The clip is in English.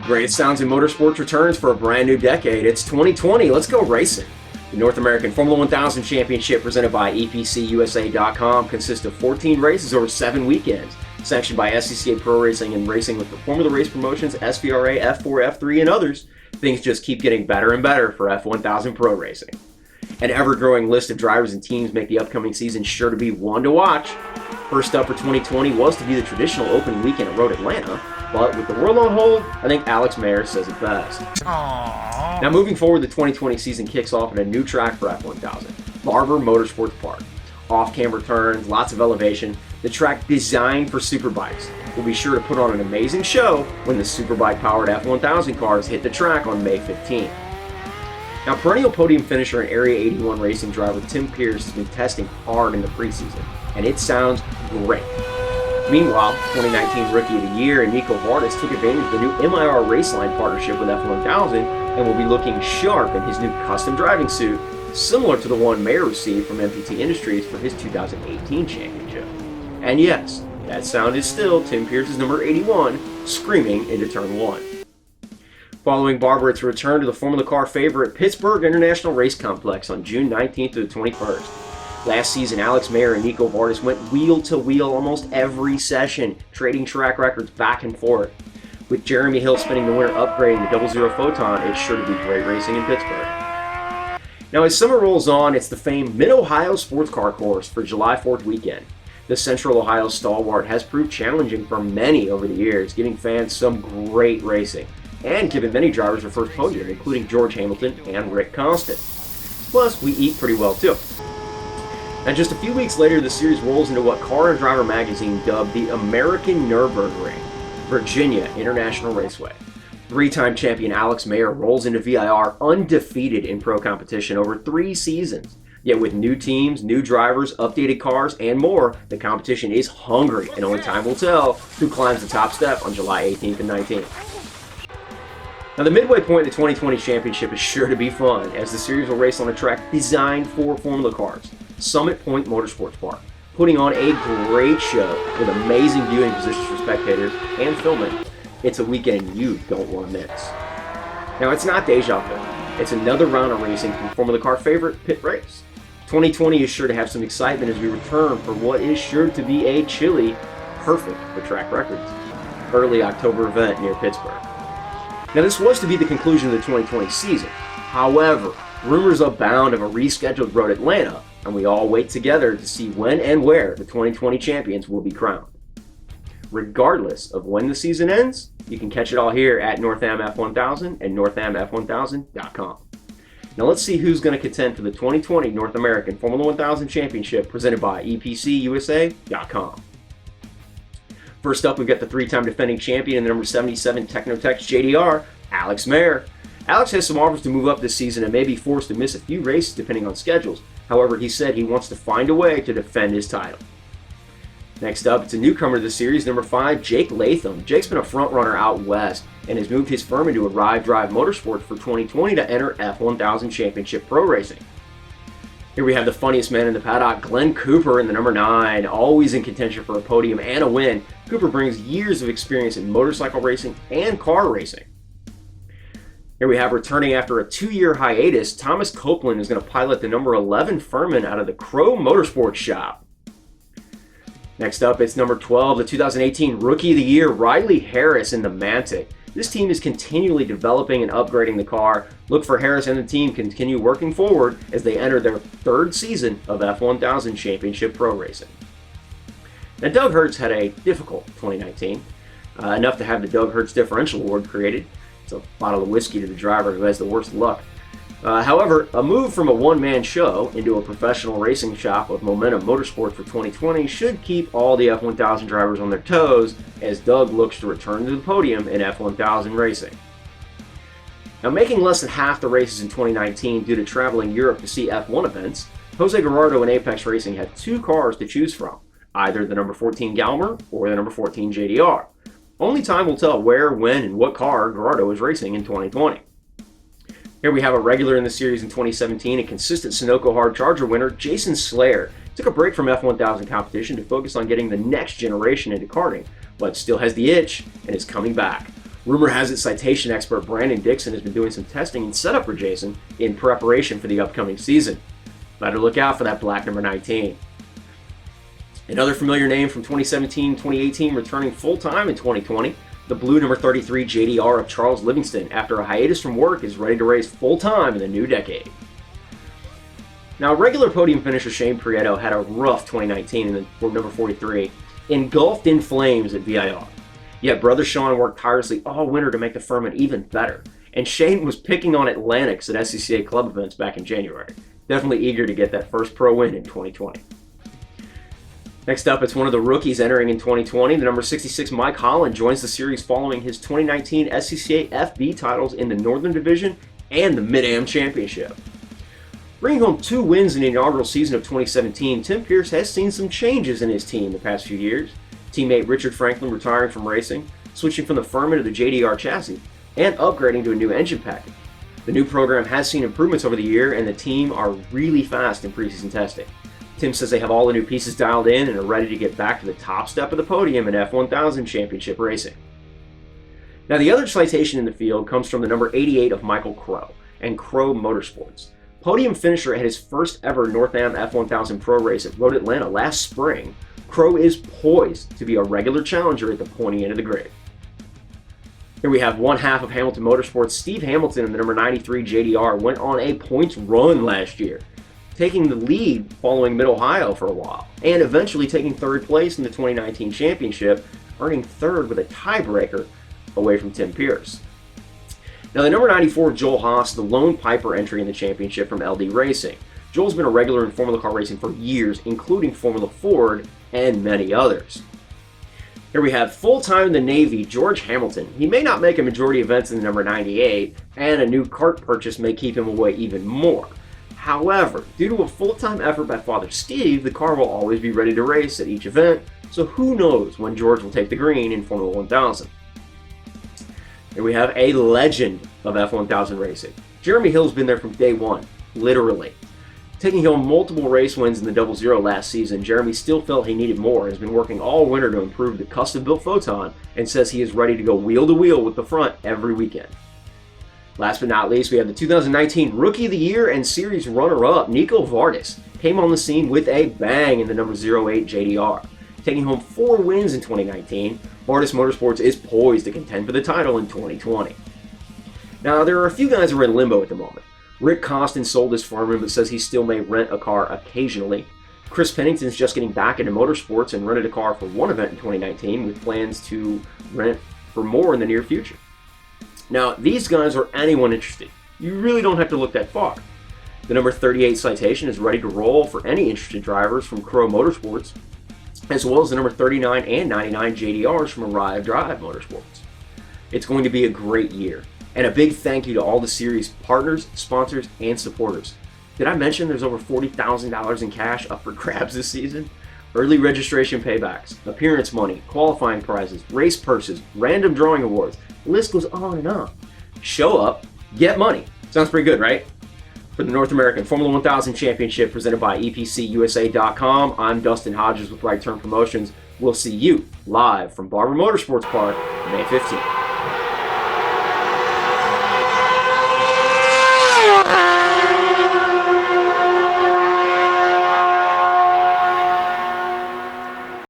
Greatest sounds in motorsports returns for a brand new decade. It's 2020. Let's go racing. The North American Formula 1000 Championship presented by EPCUSA.com consists of 14 races over 7 weekends, sanctioned by SCCA Pro Racing and racing with the Formula Race Promotions, SVRA, F4, F3, and others. Things just keep getting better and better for F1000 Pro Racing. An ever-growing list of drivers and teams make the upcoming season sure to be one to watch. First up for 2020 was to be the traditional opening weekend at Road Atlanta, but with the world on hold, I think Alex Mayer says it best. Aww. Now moving forward, the 2020 season kicks off at a new track for F1000, Barber Motorsports Park. Off-camber turns, lots of elevation, the track designed for superbikes. We'll be sure to put on an amazing show when the superbike-powered F1000 cars hit the track on May 15th. Now, perennial podium finisher and Area 81 racing driver Tim Pierce has been testing hard in the preseason, and it sounds great. Meanwhile, 2019 Rookie of the Year NICHO VARDIS took advantage of the new MIR Raceline partnership with F1000 and will be looking sharp in his new custom driving suit, similar to the one Mayer received from MPT Industries for his 2018 championship. And yes, that sound is still Tim Pierce's number 81, screaming into Turn 1. Following Barber, it's a return to the Formula Car favorite Pittsburgh International Race Complex on June 19th to the 21st. Last season, Alex Mayer and NICHO VARDIS went wheel to wheel almost every session, trading track records back and forth. With Jeremy Hill spinning the winner upgrading the 00 Photon, it's sure to be great racing in Pittsburgh. Now as summer rolls on, it's the famed Mid-Ohio Sports Car Course for July 4th weekend. The Central Ohio stalwart has proved challenging for many over the years, giving fans some great racing, and given many drivers their first podium, including George Hamilton and Rick Costin. Plus, we eat pretty well too. And just a few weeks later, the series rolls into what Car and Driver magazine dubbed the American Nürburgring, Virginia International Raceway. Three-time champion Alex Mayer rolls into VIR undefeated in pro competition over 3 seasons. Yet with new teams, new drivers, updated cars, and more, the competition is hungry, and only time will tell who climbs the top step on July 18th and 19th. Now the midway point of the 2020 championship is sure to be fun, as the series will race on a track designed for Formula cars, Summit Point Motorsports Park, putting on a great show with amazing viewing positions for spectators and filming. It's a weekend you don't want to miss. Now it's not deja vu, it's another round of racing from Formula Car favorite Pitt Race. 2020 is sure to have some excitement as we return for what is sure to be a chilly, perfect for track records, early October event near Pittsburgh. Now this was to be the conclusion of the 2020 season. However, rumors abound of a rescheduled Road Atlanta, and we all wait together to see when and where the 2020 champions will be crowned. Regardless of when the season ends, you can catch it all here at Northam F1000 and NorthamF1000.com. Now let's see who's going to contend for the 2020 North American Formula 1000 Championship presented by EPCUSA.com. First up, we've got the 3-time defending champion in the number 77 Technotex JDR, Alex Mayer. Alex has some offers to move up this season and may be forced to miss a few races depending on schedules. However, he said he wants to find a way to defend his title. Next up, it's a newcomer to the series, number 5, Jake LATHAM. Jake's been a front runner out west and has moved his firm into Arrive Drive Motorsports for 2020 to enter F1000 Championship Pro Racing. Here we have the funniest man in the paddock, Glenn Cooper in the number 9, always in contention for a podium and a win. Cooper brings years of experience in motorcycle racing and car racing. Here we have returning after a 2-year hiatus, Thomas Copeland is going to pilot the number 11 Furman out of the Crow Motorsports shop. Next up, it's number 12, the 2018 Rookie of the Year, Riley Harris in the Mantic. This team is continually developing and upgrading the car. Look for Harris and the team continue working forward as they enter their 3rd season of F1000 Championship Pro Racing. Now, Doug Hertz had a difficult 2019, enough to have the Doug Hertz Differential Award created. It's a bottle of whiskey to the driver who has the worst luck. However, a move from a one-man show into a professional racing shop with Momentum Motorsports for 2020 should keep all the F1000 drivers on their toes as Doug looks to return to the podium in F1000 racing. Now, making less than half the races in 2019 due to traveling Europe to see F1 events, Jose Gerardo and Apex Racing had 2 cars to choose from, either the number 14 Galmer or the number 14 JDR. Only time will tell where, when, and what car Gerardo is racing in 2020. Here we have a regular in the series in 2017 and consistent Sunoco Hard Charger winner, Jason Slayer. Took a break from F1000 competition to focus on getting the next generation into karting, but still has the itch and is coming back. Rumor has it citation expert Brandon Dixon has been doing some testing and setup for Jason in preparation for the upcoming season. Better look out for that black number 19. Another familiar name from 2017-2018 returning full-time in 2020, the blue number 33 JDR of Charles Livingston, after a hiatus from work, is ready to race full-time in the new decade. Now, regular podium finisher Shane Prieto had a rough 2019 in the number 43, engulfed in flames at VIR. Yet brother Sean worked tirelessly all winter to make the firmament even better, and Shane was picking on Atlantics at SCCA club events back in January. Definitely eager to get that first pro win in 2020. Next up, it's one of the rookies entering in 2020. The number 66 Mike Holland joins the series following his 2019 SCCA FB titles in the Northern Division and the Mid-Am Championship. Bringing home 2 wins in the inaugural season of 2017, Tim Pierce has seen some changes in his team the past few years. Teammate Richard Franklin retiring from racing, switching from the Furman to the JDR chassis, and upgrading to a new engine package. The new program has seen improvements over the year, and the team are really fast in preseason testing. Tim says they have all the new pieces dialed in and are ready to get back to the top step of the podium in F1000 championship racing. Now, the other citation in the field comes from the number 88 of Michael Crow and Crow Motorsports. Podium finisher at his first ever Northam F1000 Pro race at Road Atlanta last spring, Crow is poised to be a regular challenger at the pointy end of the grid. Here we have one half of Hamilton Motorsports. Steve Hamilton in the number 93 JDR went on a points run last year, taking the lead following Mid-Ohio for a while, and eventually taking third place in the 2019 championship, earning third with a tiebreaker away from Tim Pierce. Now, the number 94 Joel Haas, the lone Piper entry in the championship from LD Racing. Joel's been a regular in Formula Car racing for years, including Formula Ford and many others. Here we have full-time in the Navy, George Hamilton. He may not make a majority of events in the number 98, and a new kart purchase may keep him away even more. However, due to a full-time effort by Father Steve, the car will always be ready to race at each event, so who knows when George will take the green in Formula 1000. Here we have a legend of F1000 racing. Jeremy Hill's been there from day one, literally. Taking home multiple race wins in the 00 last season, Jeremy still felt he needed more and has been working all winter to improve the custom-built Photon, and says he is ready to go wheel-to-wheel with the front every weekend. Last but not least, we have the 2019 Rookie of the Year and Series runner-up, NICHO VARDIS, came on the scene with a bang in the number 08 JDR. Taking home 4 wins in 2019, VARDIS Motorsports is poised to contend for the title in 2020. Now, there are a few guys who are in limbo at the moment. Rick Costin sold his farm but says he still may rent a car occasionally. Chris Pennington's just getting back into motorsports and rented a car for one event in 2019 with plans to rent for more in the near future. Now, these guys are anyone interested. You really don't have to look that far. The number 38 Citation is ready to roll for any interested drivers from Crow Motorsports, as well as the number 39 and 99 JDRs from Arrive Drive Motorsports. It's going to be a great year, and a big thank you to all the series partners, sponsors, and supporters. Did I mention there's over $40,000 in cash up for grabs this season? Early registration paybacks, appearance money, qualifying prizes, race purses, random drawing awards. The list goes on and on. Show up, get money. Sounds pretty good, right? For the North American Formula 1000 Championship presented by EPCUSA.com, I'm Dustin Hodges with Right Turn Promotions. We'll see you live from Barber Motorsports Park May 15th.